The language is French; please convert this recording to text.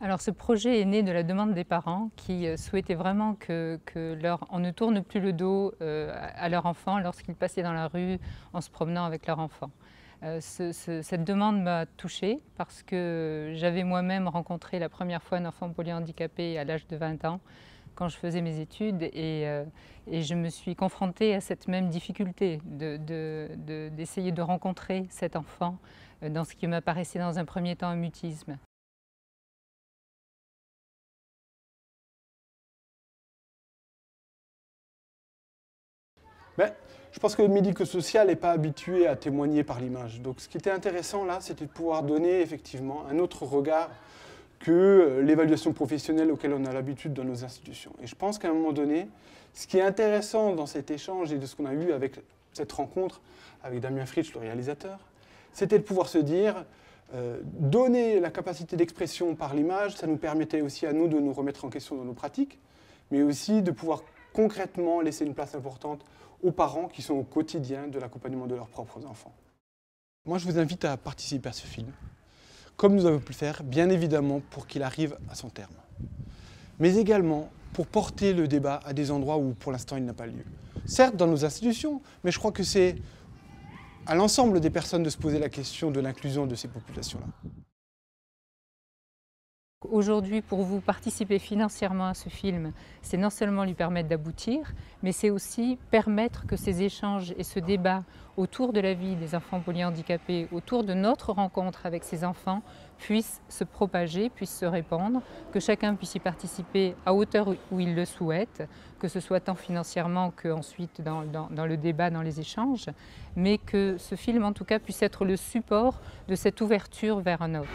Alors ce projet est né de la demande des parents qui souhaitaient vraiment on ne tourne plus le dos à leur enfant lorsqu'ils passaient dans la rue en se promenant avec leur enfant. Cette demande m'a touchée parce que j'avais moi-même rencontré la première fois un enfant polyhandicapé à l'âge de 20 ans quand je faisais mes études et je me suis confrontée à cette même difficulté d'essayer de rencontrer cet enfant dans ce qui m'apparaissait dans un premier temps un mutisme. Ben, je pense que le médico-social n'est pas habitué à témoigner par l'image. Donc ce qui était intéressant là, c'était de pouvoir donner effectivement un autre regard que l'évaluation professionnelle auquel on a l'habitude dans nos institutions. Et je pense qu'à un moment donné, ce qui est intéressant dans cet échange et de ce qu'on a eu avec cette rencontre avec Damien Fritsch, le réalisateur, c'était de pouvoir se dire, donner la capacité d'expression par l'image, ça nous permettait aussi à nous de nous remettre en question dans nos pratiques, mais aussi de pouvoir concrètement laisser une place importante aux parents qui sont au quotidien de l'accompagnement de leurs propres enfants. Moi, je vous invite à participer à ce film, comme nous avons pu le faire, bien évidemment, pour qu'il arrive à son terme. Mais également pour porter le débat à des endroits où, pour l'instant, il n'a pas lieu. Certes, dans nos institutions, mais je crois que c'est à l'ensemble des personnes de se poser la question de l'inclusion de ces populations-là. Aujourd'hui, pour vous, participer financièrement à ce film, c'est non seulement lui permettre d'aboutir, mais c'est aussi permettre que ces échanges et ce débat autour de la vie des enfants polyhandicapés, autour de notre rencontre avec ces enfants, puissent se propager, puissent se répandre, que chacun puisse y participer à hauteur où il le souhaite, que ce soit tant financièrement qu'ensuite dans le débat, dans les échanges, mais que ce film en tout cas puisse être le support de cette ouverture vers un autre.